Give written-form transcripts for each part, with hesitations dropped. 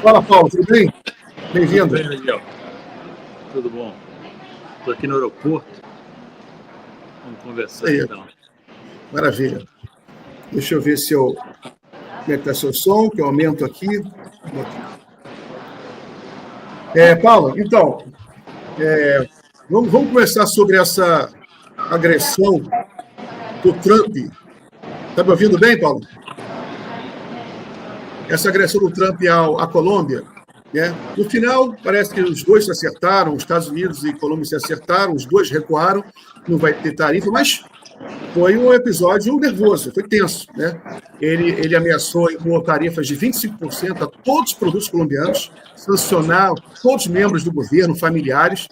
Fala, Paulo, tudo bem? Tudo Bem-vindo. bem, Miguel? Tudo bom? Estou aqui no aeroporto. Vamos Isso conversar aí, então. maravilha. Deixa eu ver como é que está seu som, que eu aumento aqui. Paulo, então, vamos conversar sobre essa agressão do Trump. Está me ouvindo bem, Paulo? Essa agressão do Trump à Colômbia, né? No final, parece que os dois se acertaram, os Estados Unidos e Colômbia se acertaram, os dois recuaram, não vai ter tarifa, mas foi um episódio nervoso, foi tenso, né? Ele ameaçou impor tarifas de 25% a todos os produtos colombianos, sancionar todos os membros do governo, familiares.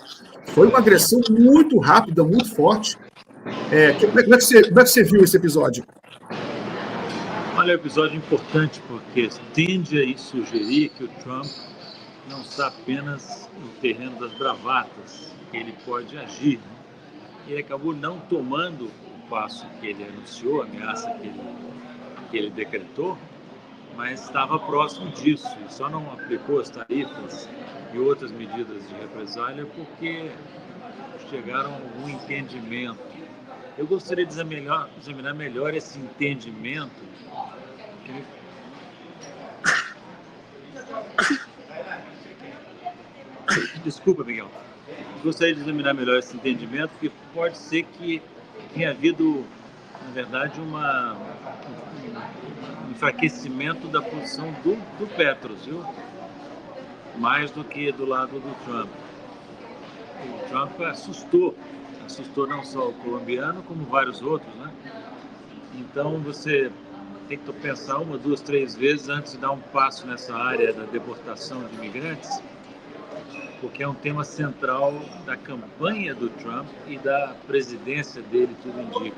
Foi uma agressão muito rápida, muito forte. Como é que você viu esse episódio? Olha, é um episódio importante porque tende a sugerir que o Trump não está apenas no terreno das bravatas, que ele pode agir, né? Ele acabou não tomando o passo que ele anunciou, a ameaça que ele decretou, mas estava próximo disso e só não aplicou as tarifas e outras medidas de represália porque chegaram a algum entendimento. Eu gostaria de examinar melhor esse entendimento. Desculpa, Miguel. Gostaria de examinar melhor esse entendimento, porque pode ser que tenha havido, na verdade, um enfraquecimento da posição do Petros, viu? Mais do que do lado do Trump. O Trump assustou não só o colombiano, como vários outros, né? Então você tem que pensar uma, duas, três vezes antes de dar um passo nessa área da deportação de imigrantes, porque é um tema central da campanha do Trump e da presidência dele, tudo indica.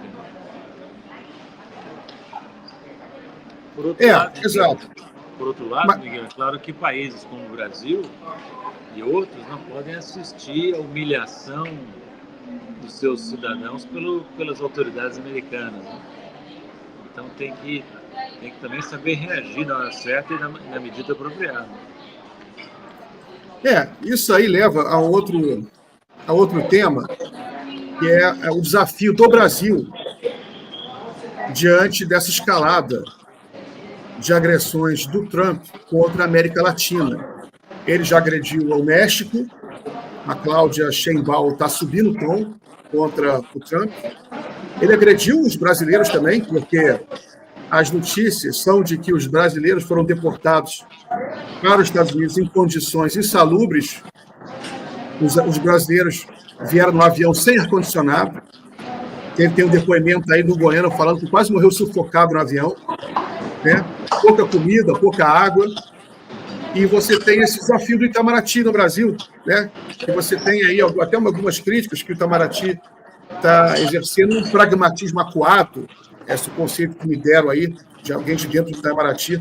Por outro lado, Miguel, é claro que países como o Brasil e outros não podem assistir à humilhação dos seus cidadãos pelas autoridades americanas, né? Então tem que também saber reagir na hora certa e na medida apropriada. Isso aí leva a outro tema, que é o desafio do Brasil diante dessa escalada de agressões do Trump contra a América Latina. Ele já agrediu o México, a Cláudia Sheinbaum está subindo o tom contra o Trump. Ele agrediu os brasileiros também, porque as notícias são de que os brasileiros foram deportados para os Estados Unidos em condições insalubres. Os brasileiros vieram no avião sem ar-condicionado. Tem um depoimento aí do goiano falando que quase morreu sufocado no avião, né? Pouca comida, pouca água. E você tem esse desafio do Itamaraty no Brasil, né? E você tem aí até algumas críticas que o Itamaraty está exercendo um pragmatismo acuado, esse conceito que me deram aí de alguém de dentro do Itamaraty,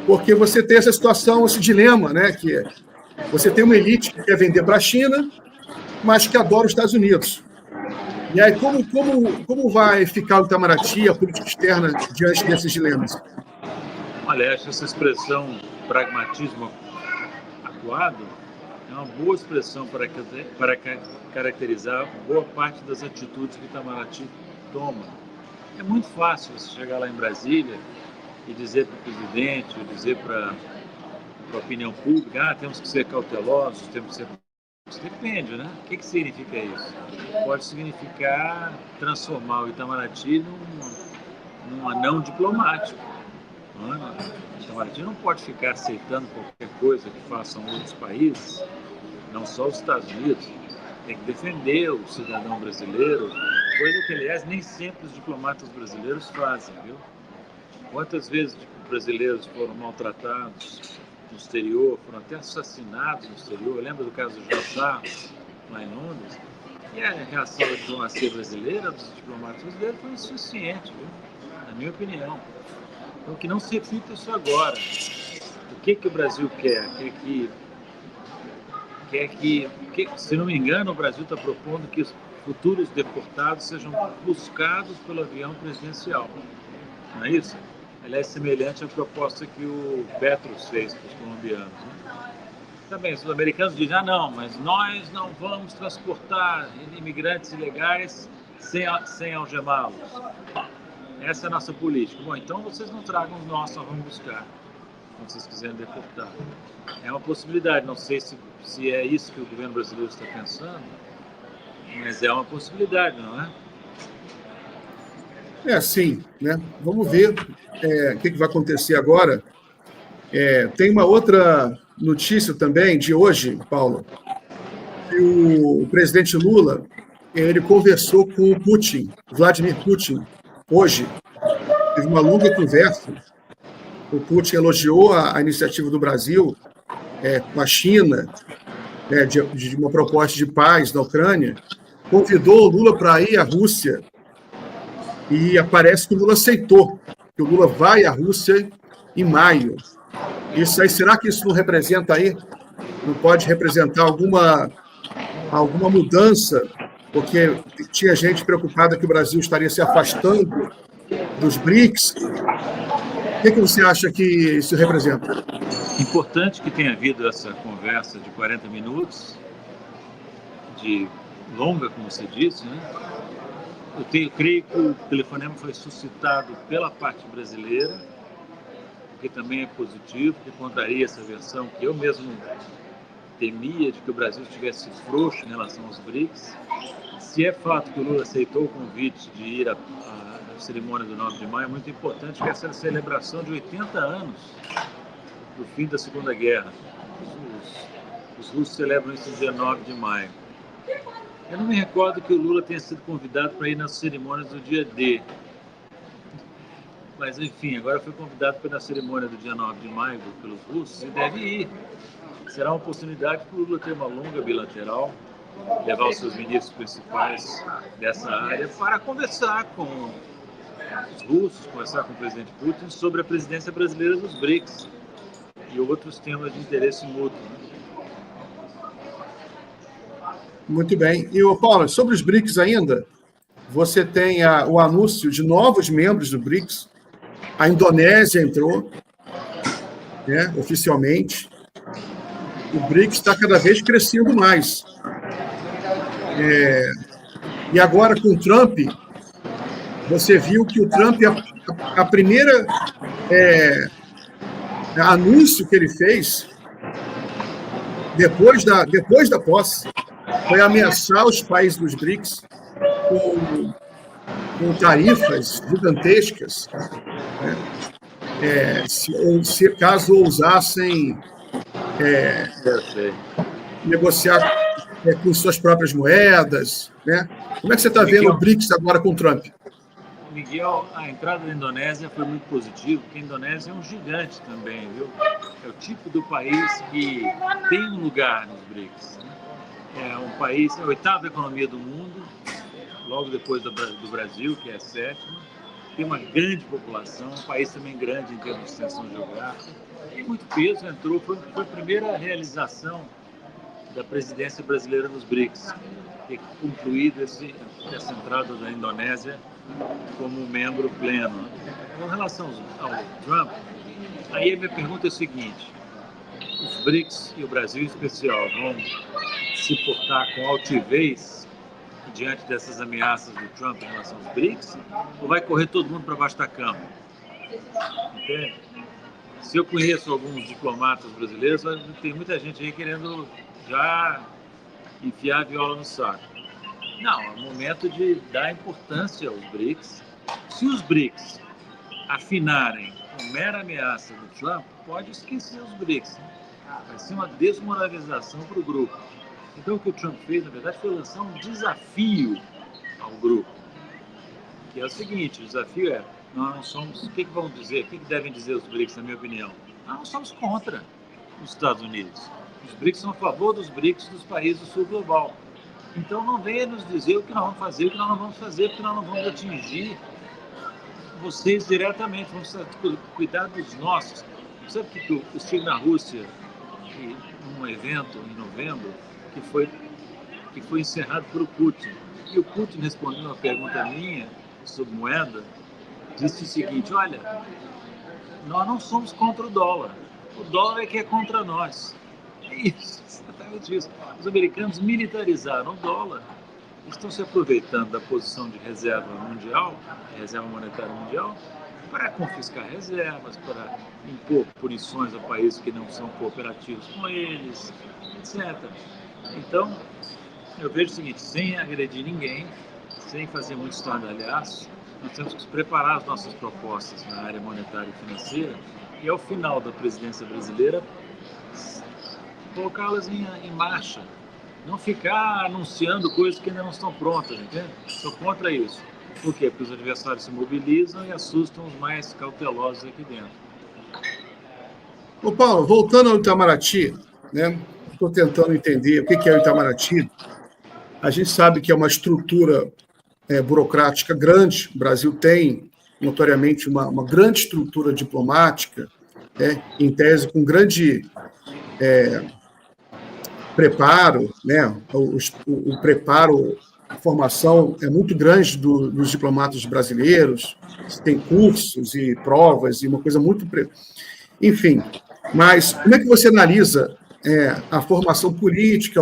porque você tem essa situação, esse dilema, né? Que você tem uma elite que quer vender para a China, mas que adora os Estados Unidos. E aí, como vai ficar o Itamaraty, a política externa, diante desses dilemas? Olha, acho essa expressão pragmatismo acuado é uma boa expressão para caracterizar boa parte das atitudes que o Itamaraty toma. É muito fácil você chegar lá em Brasília e dizer para o presidente, ou dizer para a opinião pública, temos que ser cautelosos, temos que ser... Depende, né? O que significa isso? Pode significar transformar o Itamaraty num anão diplomático. Não é? O Itamaraty não pode ficar aceitando qualquer coisa que façam outros países, não só os Estados Unidos. Tem que defender o cidadão brasileiro, coisa que, aliás, nem sempre os diplomatas brasileiros fazem, viu? Quantas vezes brasileiros foram maltratados no exterior, foram até assassinados no exterior? Lembra do caso do Jassar, lá em Londres? E a reação da diplomacia brasileira, dos diplomatas brasileiros, foi insuficiente, viu? Na minha opinião. Então, que não se repita isso agora. O que o Brasil quer? Se não me engano, o Brasil está propondo que os futuros deportados sejam buscados pelo avião presidencial. Não é isso? Aliás, semelhante à proposta que o Petro fez para os colombianos. Né? Também, os americanos dizem, não, mas nós não vamos transportar imigrantes ilegais sem algemá-los. Essa é a nossa política. Bom, então vocês não tragam os nossos, nós vamos buscar, quando vocês quiserem deportar. É uma possibilidade, não sei se é isso que o governo brasileiro está pensando, mas é uma possibilidade, não é? Sim, né? Vamos ver o que vai acontecer agora. Tem uma outra notícia também de hoje, Paulo, que o presidente Lula ele conversou com o Putin, Vladimir Putin, hoje. Teve uma longa conversa. O Putin elogiou a iniciativa do Brasil com a China, de uma proposta de paz na Ucrânia, convidou o Lula para ir à Rússia e parece que o Lula aceitou, que o Lula vai à Rússia em maio. Isso aí, será que isso não representa aí, não pode representar alguma mudança? Porque tinha gente preocupada que o Brasil estaria se afastando dos BRICS. O que você acha que isso representa? Importante que tenha havido essa conversa de 40 minutos, de longa, como você disse, né? Eu creio que o telefonema foi suscitado pela parte brasileira, que também é positivo, que contraria essa versão que eu mesmo temia de que o Brasil estivesse frouxo em relação aos BRICS. Se é fato que o Lula aceitou o convite de ir à cerimônia do 9 de maio, é muito importante que essa celebração de 80 anos do fim da Segunda Guerra. Os russos celebram isso no dia 9 de maio. Eu não me recordo que o Lula tenha sido convidado para ir nas cerimônias do dia D. Mas, enfim, agora foi convidado para ir na cerimônia do dia 9 de maio pelos russos e deve ir. Será uma oportunidade para o Lula ter uma longa bilateral, levar os seus ministros principais dessa área para conversar com os russos, conversar com o presidente Putin sobre a presidência brasileira dos BRICS e outros temas de interesse mútuo. Muito bem. E, Paulo, sobre os BRICS ainda, você tem o anúncio de novos membros do BRICS. A Indonésia entrou, né, oficialmente. O BRICS está cada vez crescendo mais. E agora, com o Trump, você viu que o Trump, a primeira anúncio que ele fez, depois da posse, foi ameaçar os países dos BRICS com tarifas gigantescas, né? Caso ousassem negociar com suas próprias moedas, né? Como é que você está vendo o BRICS agora com o Trump? Miguel, a entrada da Indonésia foi muito positiva, porque a Indonésia é um gigante também, viu? É o tipo do país que tem um lugar nos BRICS, né? É um país, é a 8ª economia do mundo, logo depois do Brasil, que é a 7ª. Tem uma grande população, um país também grande em termos de extensão geográfica. Tem muito peso, entrou, foi a primeira realização da presidência brasileira nos BRICS, ter concluído essa entrada da Indonésia como membro pleno. Com relação ao Trump, aí a minha pergunta é a seguinte: os BRICS e o Brasil em especial vão se portar com altivez diante dessas ameaças do Trump em relação aos BRICS, ou vai correr todo mundo para baixo da cama? Entende? Se eu conheço alguns diplomatas brasileiros, tem muita gente aí querendo já enfiar a viola no saco. Não, é o momento de dar importância aos BRICS. Se os BRICS afinarem com mera ameaça do Trump, pode esquecer os BRICS. Né? Vai ser uma desmoralização para o grupo. Então, o que o Trump fez, na verdade, foi lançar um desafio ao grupo, que é o seguinte: o desafio é, nós não somos, o que vão dizer, o que devem dizer os BRICS, na minha opinião? Nós não somos contra os Estados Unidos. Os BRICS são a favor dos BRICS dos países do sul global. Então, não venha nos dizer o que nós vamos fazer, o que nós não vamos fazer, porque nós não vamos atingir vocês diretamente, vamos cuidar dos nossos. Sabe que eu estive na Rússia num evento em novembro que foi encerrado por Putin. E o Putin, respondendo uma pergunta minha sobre moeda, disse o seguinte: olha, nós não somos contra o dólar é que é contra nós. É isso, exatamente isso. Os americanos militarizaram o dólar, estão se aproveitando da posição de reserva mundial, reserva monetária mundial, para confiscar reservas, para impor punições a países que não são cooperativos com eles, etc. Então, eu vejo o seguinte, sem agredir ninguém, sem fazer muito estardalhaço, nós temos que preparar as nossas propostas na área monetária e financeira e, ao final da presidência brasileira, colocá-las em marcha. Não ficar anunciando coisas que ainda não estão prontas, entende? Sou contra isso. Por quê? Porque os adversários se mobilizam e assustam os mais cautelosos aqui dentro. Ô Paulo, voltando ao Itamaraty, né? Estou tentando entender o que é o Itamaraty. A gente sabe que é uma estrutura burocrática grande. O Brasil tem, notoriamente, uma grande estrutura diplomática, em tese, com grande preparo, né? O preparo, a formação é muito grande dos diplomatas brasileiros, tem cursos e provas, e uma coisa muito... Enfim, mas como é que você analisa a formação política,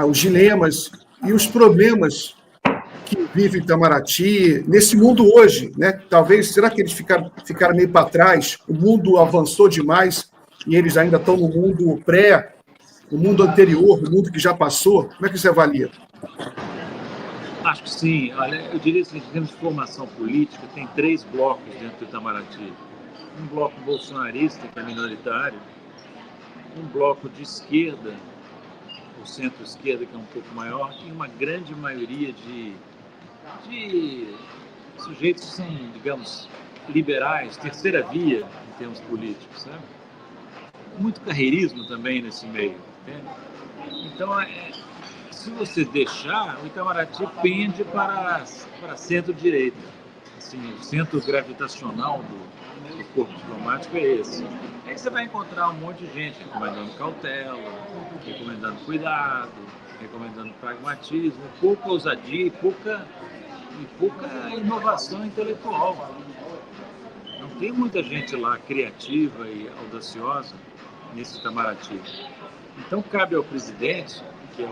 os dilemas e os problemas que vive Itamaraty nesse mundo hoje, né? Talvez, será que eles ficaram meio para trás? O mundo avançou demais e eles ainda estão no mundo o mundo anterior, o mundo que já passou? Como é que você avalia? Acho que sim. Olha, eu diria que, em termos de formação política, tem 3 blocos dentro do Itamaraty. Um bloco bolsonarista, que é minoritário, um bloco de esquerda, o centro-esquerda, que é um pouco maior, e uma grande maioria de sujeitos que são, digamos, liberais, terceira via em termos políticos, sabe? Muito carreirismo também nesse meio. Entende? Então, se você deixar, o Itamaraty pende para centro-direita. Assim, o centro gravitacional do corpo diplomático é esse. Aí você vai encontrar um monte de gente recomendando cautela, recomendando cuidado, recomendando pragmatismo, pouca ousadia e pouca inovação intelectual. Não tem muita gente lá criativa e audaciosa nesse Itamaraty. Então cabe ao presidente, que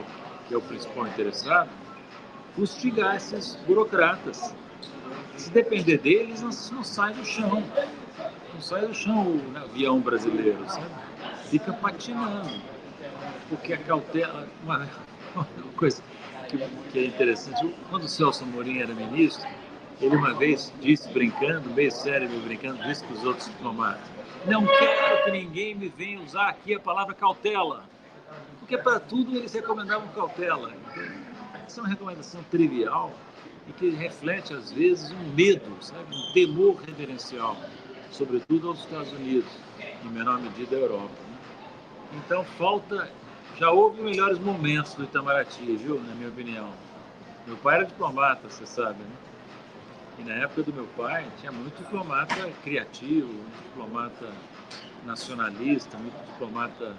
é o principal interessado, fustigar esses burocratas. Se depender deles, não sai do chão. Não sai do chão o avião brasileiro, sabe? Fica patinando. Porque a cautela... Uma coisa que é interessante, quando o Celso Amorim era ministro, ele uma vez disse, brincando, meio sério, meio brincando, disse para os outros diplomatas: não quero que ninguém me venha usar aqui a palavra cautela. Porque para tudo eles recomendavam cautela. Essa é uma recomendação trivial e que reflete, às vezes, um medo, sabe? Um temor reverencial, sobretudo aos Estados Unidos, em menor medida à Europa. Então, já houve melhores momentos do Itamaraty, viu, na minha opinião. Meu pai era diplomata, você sabe, né? E na época do meu pai, tinha muito diplomata criativo, muito diplomata nacionalista, muito diplomata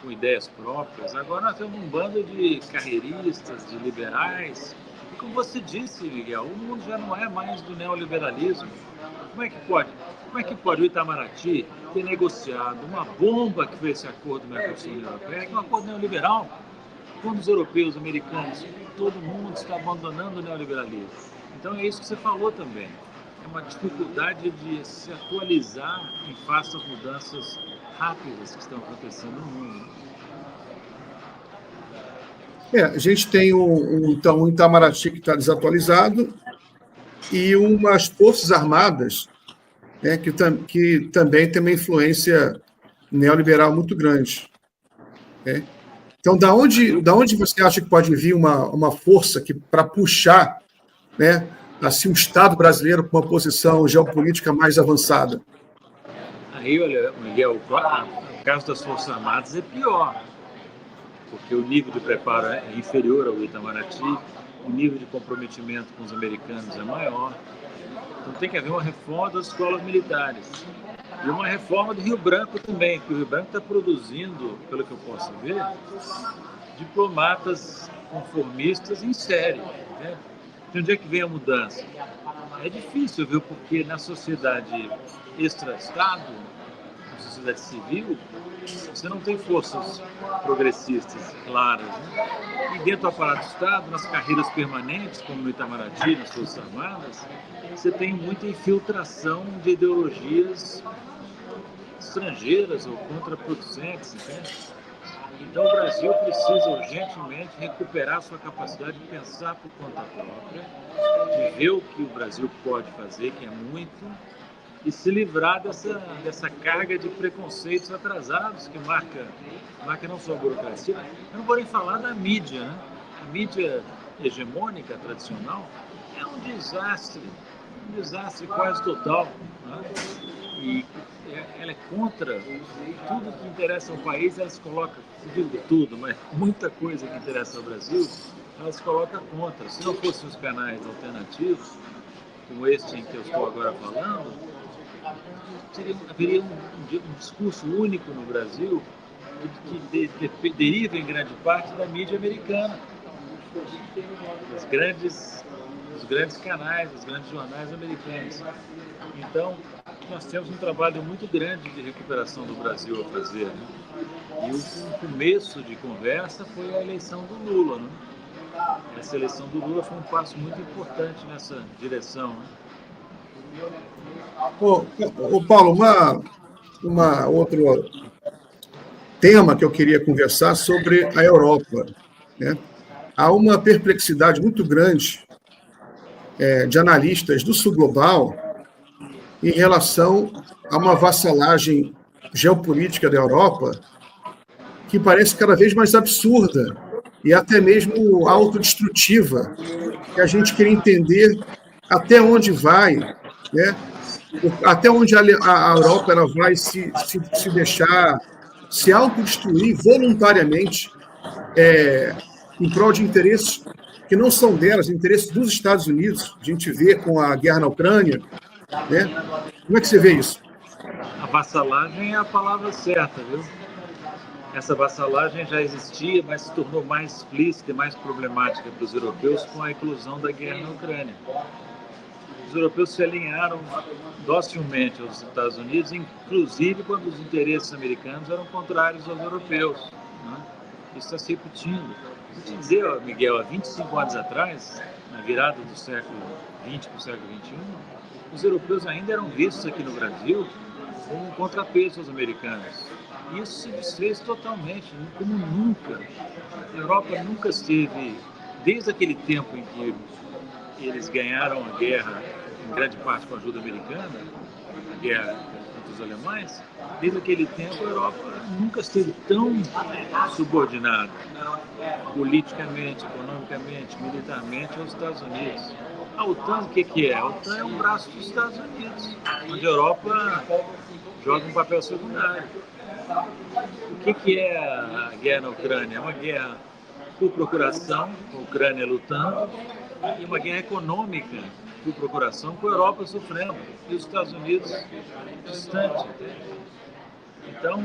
com ideias próprias. Agora nós temos um bando de carreiristas, de liberais. E como você disse, Miguel, o mundo já não é mais do neoliberalismo. Como é que pode o Itamaraty ter negociado uma bomba que foi esse acordo Mercosul-União Europeia, que é um acordo neoliberal, quando os europeus, americanos, todo mundo está abandonando o neoliberalismo? Então é isso que você falou também. É uma dificuldade de se atualizar em face às mudanças rápidas que estão acontecendo no mundo. A gente tem um Itamaraty que está desatualizado e umas forças armadas, né, que também tem uma influência neoliberal muito grande. Né? Então, da onde você acha que pode vir uma força para puxar, né, assim, o Estado brasileiro para uma posição geopolítica mais avançada? Aí, olha, Miguel, o caso das Forças Armadas é pior, porque o nível de preparo é inferior ao Itamaraty, o nível de comprometimento com os americanos é maior. Então tem que haver uma reforma das escolas militares. E uma reforma do Rio Branco também, porque o Rio Branco está produzindo, pelo que eu posso ver, diplomatas conformistas em série, né? De onde é que vem a mudança? É difícil, viu? Porque na sociedade extra-Estado, na sociedade civil, você não tem forças progressistas claras, né? E dentro do aparato do Estado, nas carreiras permanentes, como no Itamaraty, nas Forças Armadas, você tem muita infiltração de ideologias estrangeiras ou contraproducentes, entende? Então o Brasil precisa urgentemente recuperar sua capacidade de pensar por conta própria, de ver o que o Brasil pode fazer, que é muito, e se livrar dessa carga de preconceitos atrasados que marca não só a burocracia. Eu não vou nem falar da mídia, né? A mídia hegemônica, tradicional, é um desastre quase total, né? E ela é contra tudo que interessa ao país, ela se coloca, não digo tudo, mas muita coisa que interessa ao Brasil, ela se coloca contra. Se não fossem os canais alternativos, como este em que eu estou agora falando, haveria um discurso único no Brasil que deriva em grande parte da mídia americana, dos grandes canais, dos grandes jornais americanos. Então, nós temos um trabalho muito grande de recuperação do Brasil a fazer, né? E o começo de conversa foi a eleição do Lula, né? Essa eleição do Lula foi um passo muito importante nessa direção, né? Paulo, uma outro tema que eu queria conversar sobre a Europa, né? Há uma perplexidade muito grande de analistas do sul global em relação a uma vassalagem geopolítica da Europa que parece cada vez mais absurda e até mesmo autodestrutiva, que a gente queria entender até onde vai, né? Até onde a Europa ela vai se deixar se autodestruir voluntariamente em prol de interesses que não são delas, interesses dos Estados Unidos. A gente vê com a guerra na Ucrânia, né? Como é que você vê isso? A vassalagem é a palavra certa, viu? Essa vassalagem já existia, mas se tornou mais explícita e mais problemática para os europeus com a eclosão da guerra na Ucrânia. Os europeus se alinharam docilmente aos Estados Unidos, inclusive quando os interesses americanos eram contrários aos europeus, né? Isso está se repetindo. Vou te dizer, Miguel, há 25 anos atrás, na virada do século XX para o século XXI, os europeus ainda eram vistos aqui no Brasil como um contrapeso aos americanos. Isso se desfez totalmente, como nunca. A Europa nunca esteve, desde aquele tempo em que eles ganharam a guerra, em grande parte com a ajuda americana, a guerra contra os alemães, desde aquele tempo a Europa nunca esteve tão subordinada politicamente, economicamente, militarmente aos Estados Unidos. A OTAN, o que é? A OTAN é um braço dos Estados Unidos, onde a Europa joga um papel secundário. O que é a guerra na Ucrânia? É uma guerra por procuração, com a Ucrânia lutando, e uma guerra econômica por procuração, com a Europa sofrendo e os Estados Unidos distante. Então,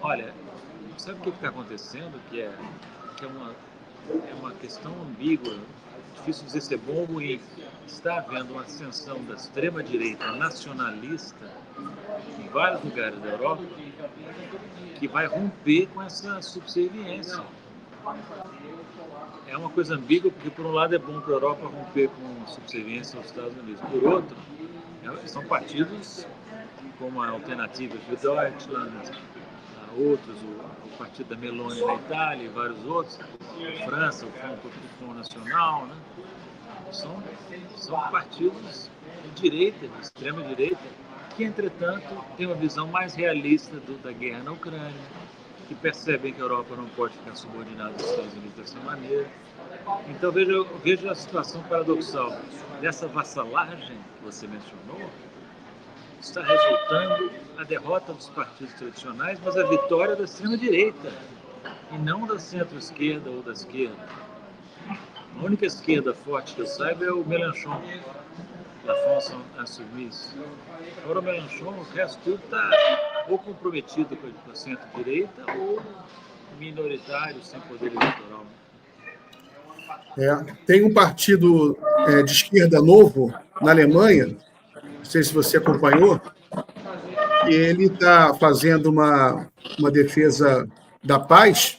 olha, sabe o que está acontecendo? Que é uma questão ambígua, difícil dizer se é bom ou ruim. Está havendo uma ascensão da extrema-direita nacionalista em vários lugares da Europa que vai romper com essa subserviência. É uma coisa ambígua, porque por um lado é bom para a Europa romper com subserviência aos Estados Unidos. Por outro, são partidos como a Alternativa für Deutschland, outros, o partido da Meloni na Itália e vários outros, a França, o Front Nacional, né? São partidos de direita, de extrema direita, que, entretanto, têm uma visão mais realista da guerra na Ucrânia, que percebem que a Europa não pode ficar subordinada aos Estados Unidos dessa maneira. Então, veja a situação paradoxal dessa vassalagem que você mencionou, está resultando a derrota dos partidos tradicionais, mas a vitória da extrema-direita, e não da centro-esquerda ou da esquerda. A única esquerda forte que eu saiba é o Mélenchon, da France Insoumise. Agora o Mélenchon, o resto tudo está ou comprometido com a centro-direita ou minoritário, sem poder eleitoral. Tem um partido de esquerda novo na Alemanha, não sei se você acompanhou, que ele está fazendo uma defesa da paz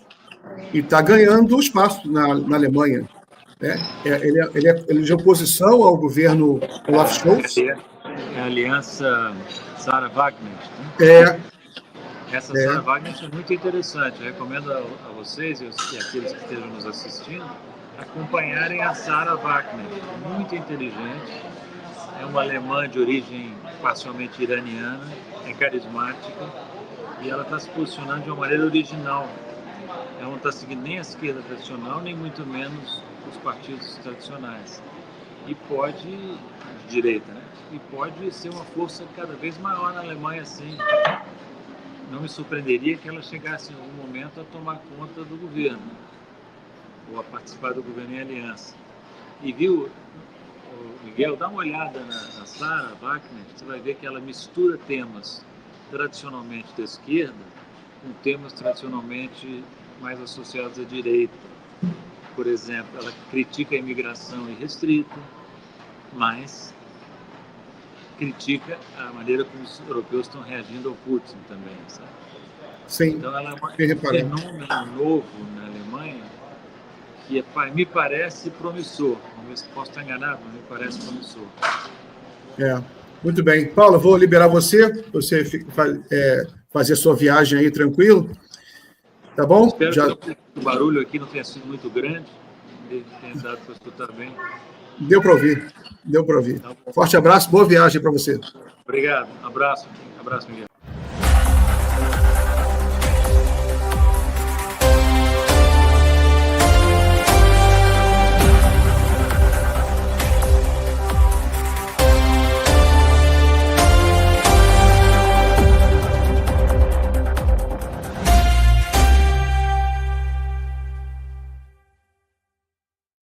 e está ganhando espaço na Alemanha. Ele é de oposição ao governo Olaf Scholz. É a aliança Sarah Wagner. Essa Sarah Wagner é muito interessante. Eu recomendo a vocês e aqueles que estejam nos assistindo acompanharem a Sarah Wagner. Muito inteligente. É uma alemã de origem parcialmente iraniana, é carismática e ela está se posicionando de uma maneira original. Ela não está seguindo nem a esquerda tradicional, nem muito menos os partidos tradicionais. E pode, de direita, né? E pode ser uma força cada vez maior na Alemanha, sim. Não me surpreenderia que ela chegasse em algum momento a tomar conta do governo, ou a participar do governo em aliança. E viu, Miguel, dá uma olhada na Sarah Wagner, você vai ver que ela mistura temas tradicionalmente da esquerda com temas tradicionalmente mais associados à direita. Por exemplo, ela critica a imigração irrestrita, mas critica a maneira como os europeus estão reagindo ao Putin também, sabe? Sim. Então ela é um fenômeno novo na Alemanha que me parece promissor. Vamos ver se posso estar enganado, mas me parece promissor. Muito bem. Paulo, vou liberar você fazer sua viagem aí tranquilo. Tá bom? Espero que o barulho aqui não tenha sido muito grande, tenha dado para escutar bem. Deu para ouvir. Tá, forte abraço, boa viagem para você. Obrigado. Abraço, Miguel.